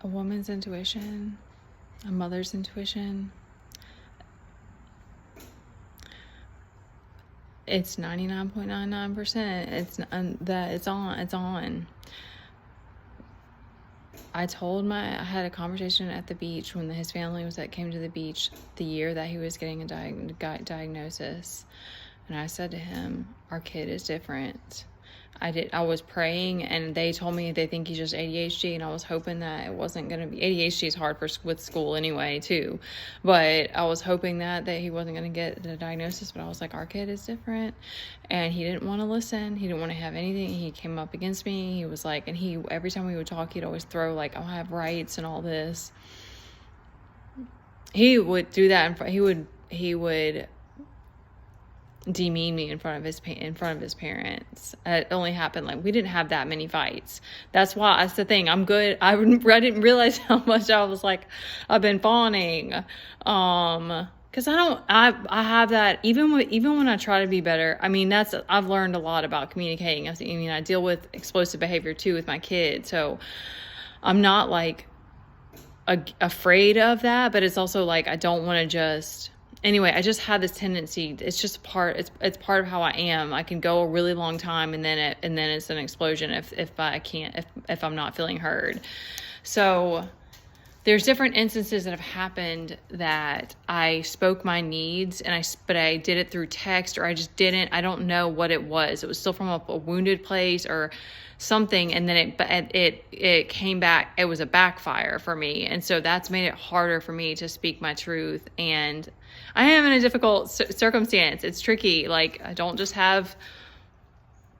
a woman's intuition, a mother's intuition, it's 99.99%. It's on. I had a conversation at the beach when his family came to the beach the year that he was getting a diagnosis. And I said to him, our kid is different. I was praying, and they told me they think he's just ADHD, and I was hoping that it wasn't going to be. ADHD is hard with school anyway, too. But I was hoping that he wasn't going to get the diagnosis, but I was like, our kid is different. And he didn't want to listen. He didn't want to have anything. He came up against me. He was like, and every time we would talk, he'd always throw like, oh, I have rights and all this. He would do that. He would demean me in front of his parents. It only happened we didn't have that many fights. That's the thing. I'm good. I didn't realize how much I was I've been fawning, because I have that even when I try to be better. I mean, I've learned a lot about communicating. I deal with explosive behavior too with my kids, so I'm not afraid of that, but it's also I don't want to just. Anyway, I just have this tendency. It's just it's part of how I am. I can go a really long time, and then it's an explosion if I'm not feeling heard. So there's different instances that have happened that I spoke my needs, but I did it through text, or I just didn't. I don't know what it was. It was still from a wounded place or something, and then it came back. It was a backfire for me, and so that's made it harder for me to speak my truth. And I am in a difficult circumstance. It's tricky. I don't just have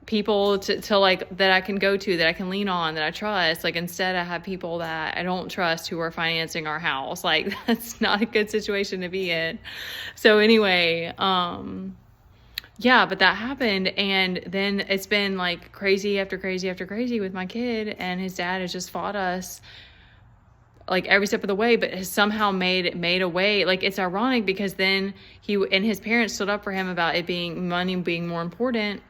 people to that I can go to, that I can lean on, that I trust. Instead I have people that I don't trust who are financing our house. That's not a good situation to be in. So anyway, yeah, but that happened, and then it's been crazy after crazy after crazy with my kid, and his dad has just fought us every step of the way, but has somehow made a way. It's ironic because then he and his parents stood up for him about money being more important.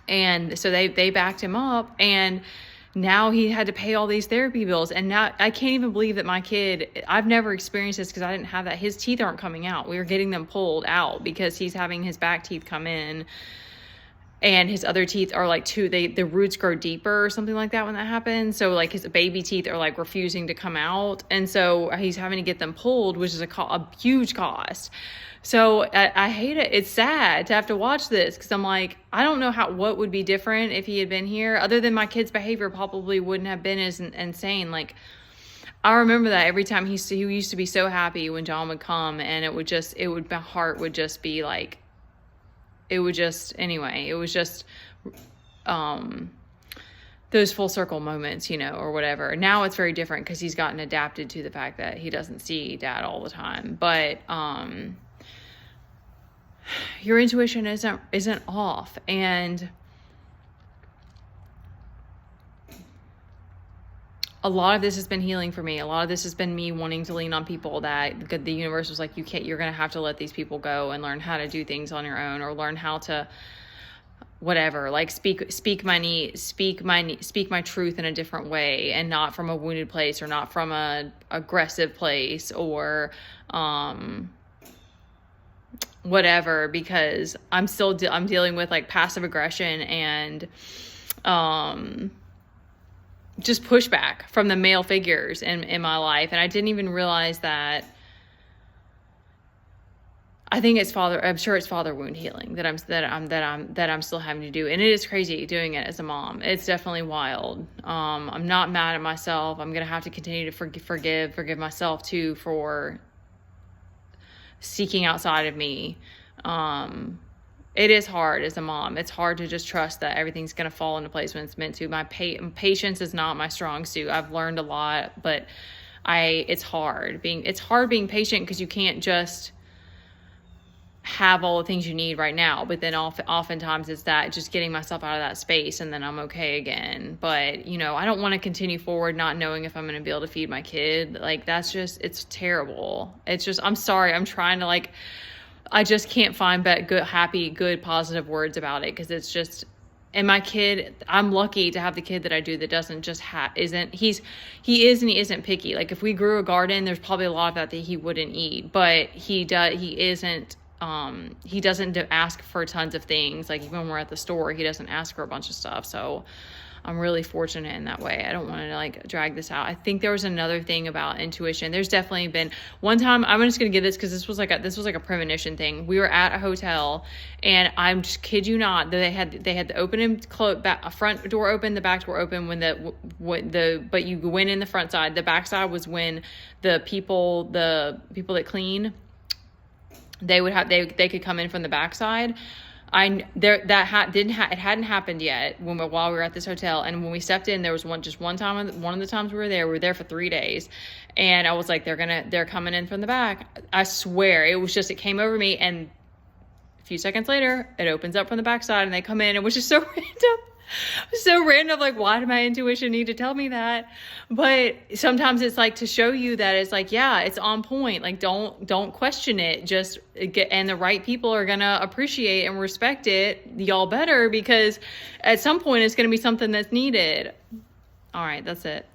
And so they backed him up, and now he had to pay all these therapy bills. And now I can't even believe that my kid, I've never experienced this because I didn't have that. His teeth aren't coming out. We were getting them pulled out because he's having his back teeth come in. And his other teeth are the roots grow deeper or something like that when that happens. So his baby teeth are refusing to come out. And so he's having to get them pulled, which is a huge cost. So I hate it. It's sad to have to watch this because I'm I don't know what would be different if he had been here, other than my kid's behavior probably wouldn't have been as insane. I remember that every time he used to be so happy when John would come, and my heart would just be it was just those full circle moments, or whatever. Now it's very different because he's gotten adapted to the fact that he doesn't see dad all the time. But your intuition isn't off, and a lot of this has been healing for me. A lot of this has been me wanting to lean on people that the universe was you're going to have to let these people go and learn how to do things on your own, or learn how to whatever, speak my truth in a different way, and not from a wounded place, or not from a aggressive place, or whatever, because I'm dealing with passive aggression and just pushback from the male figures in my life. And I didn't even realize that. I think I'm sure it's father wound healing that I'm still having to do. And it is crazy doing it as a mom. It's definitely wild. I'm not mad at myself. I'm going to have to continue to forgive myself too for seeking outside of me. It is hard as a mom. It's hard to just trust that everything's going to fall into place when it's meant to. My patience is not my strong suit. I've learned a lot, but it's hard being patient, because you can't just have all the things you need right now. But then oftentimes it's that just getting myself out of that space, and then I'm okay again. But, I don't want to continue forward not knowing if I'm going to be able to feed my kid. It's terrible. It's just, I'm sorry. I'm trying to I just can't find good, happy, good, positive words about it, because it's just, and my kid, I'm lucky to have the kid that I do that doesn't just he is and he isn't picky. Like if we grew a garden, there's probably a lot of that he wouldn't eat, but he doesn't ask for tons of things. Like even when we're at the store, he doesn't ask for a bunch of stuff. So I'm really fortunate in that way. I don't want to like drag this out. I think there was another thing about intuition. There's definitely been one time, I'm just going to give this, cause this was like a premonition thing. We were at a hotel, and I'm just kid you not, they had the open and close front door open, the back door open but you went in the front side. The back side was when the people that clean, they could come in from the backside. It hadn't happened yet while we were at this hotel. And when we stepped in, there was one time, one of the times we were there for 3 days. And I was like, they're coming in from the back. I swear it came over me. And a few seconds later, it opens up from the backside and they come in. It was just so random. So random. Like, why did my intuition need to tell me that? But sometimes it's like to show you that it's like, yeah, it's on point. Like, don't question it. Just and the right people are going to appreciate and respect it, y'all better, because at some point it's going to be something that's needed. All right, that's it.